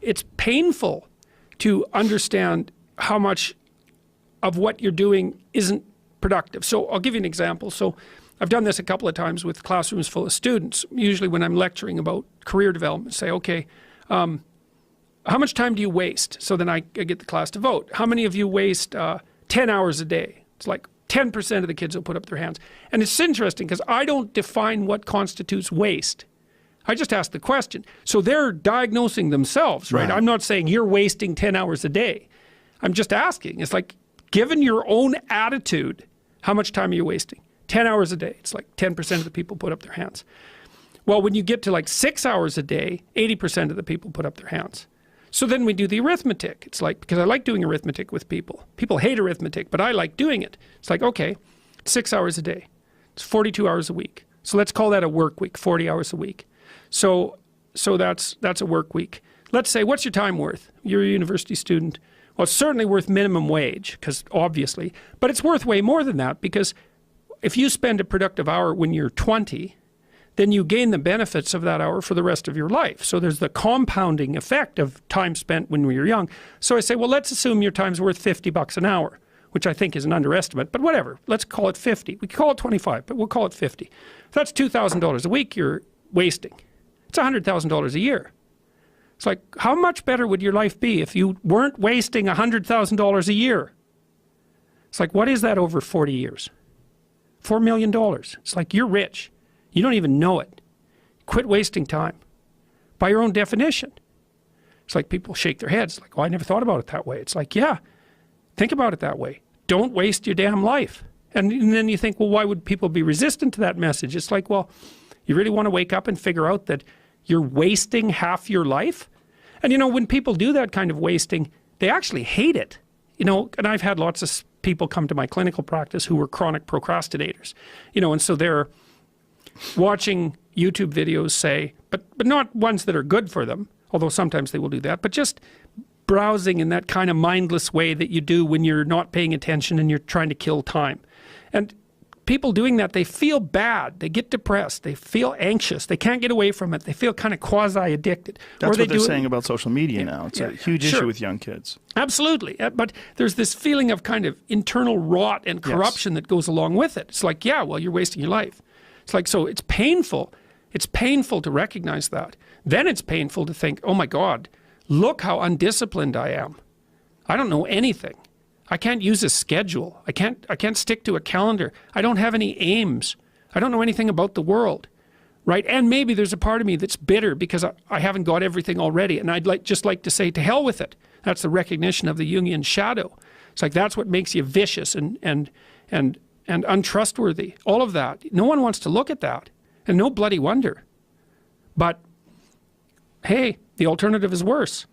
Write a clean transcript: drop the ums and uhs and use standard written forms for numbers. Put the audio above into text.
it's painful to understand how much of what you're doing isn't productive. So I'll give you an example. So I've done this a couple of times with classrooms full of students. Usually when I'm lecturing about career development, say, okay, how much time do you waste? So then I get the class to vote. How many of you waste 10 hours a day? It's like 10% of the kids will put up their hands. And it's interesting because I don't define what constitutes waste. I just ask the question. So they're diagnosing themselves, right? I'm not saying you're wasting 10 hours a day. I'm just asking. It's like, given your own attitude, how much time are you wasting? 10 hours a day. It's like 10% of the people put up their hands. Well, when you get to like 6 hours a day, 80% of the people put up their hands. So then we do the arithmetic. It's like, because I like doing arithmetic with people. People hate arithmetic, but I like doing it. It's like, okay, 6 hours a day. It's 42 hours a week. So let's call that a work week, 40 hours a week. So that's a work week. Let's say, what's your time worth? You're a university student. Well, it's certainly worth minimum wage, because obviously, but it's worth way more than that, because if you spend a productive hour when you're 20, then you gain the benefits of that hour for the rest of your life. So there's the compounding effect of time spent when we were young. So I say, well, let's assume your time's worth $50 an hour, which I think is an underestimate, but whatever. Let's call it 50. We can call it 25, but we'll call it 50. If that's $2,000 a week you're wasting. It's $100,000 a year. It's like, how much better would your life be if you weren't wasting $100,000 a year? It's like, what is that over 40 years? $4 million. It's like, you're rich. You don't even know it. Quit wasting time. By your own definition. It's like people shake their heads. Like, oh, I never thought about it that way. It's like, yeah, think about it that way. Don't waste your damn life. And then you think, well, why would people be resistant to that message? It's like, well, you really want to wake up and figure out that you're wasting half your life? And you know, when people do that kind of wasting, they actually hate it. You know, and I've had lots of people come to my clinical practice who were chronic procrastinators. You know, and so they're watching YouTube videos, say, but not ones that are good for them, although sometimes they will do that, but just browsing in that kind of mindless way that you do when you're not paying attention and you're trying to kill time. And people doing that, they feel bad, they get depressed, they feel anxious, they can't get away from it, they feel kind of quasi-addicted. That's what they're saying about social media now. It's a huge issue with young kids. Absolutely, but there's this feeling of kind of internal rot and corruption that goes along with it. It's like, yeah, well, you're wasting your life. It's like, so it's painful. It's painful to recognize that. Then it's painful to think, oh my God, look how undisciplined I am. I don't know anything. I can't use a schedule. I can't stick to a calendar. I don't have any aims. I don't know anything about the world, right? And maybe there's a part of me that's bitter because I haven't got everything already, and I'd just like to say, to hell with it. That's the recognition of the Jungian shadow. It's like, that's what makes you vicious and untrustworthy. All of that. No one wants to look at that, and no bloody wonder. But hey, the alternative is worse.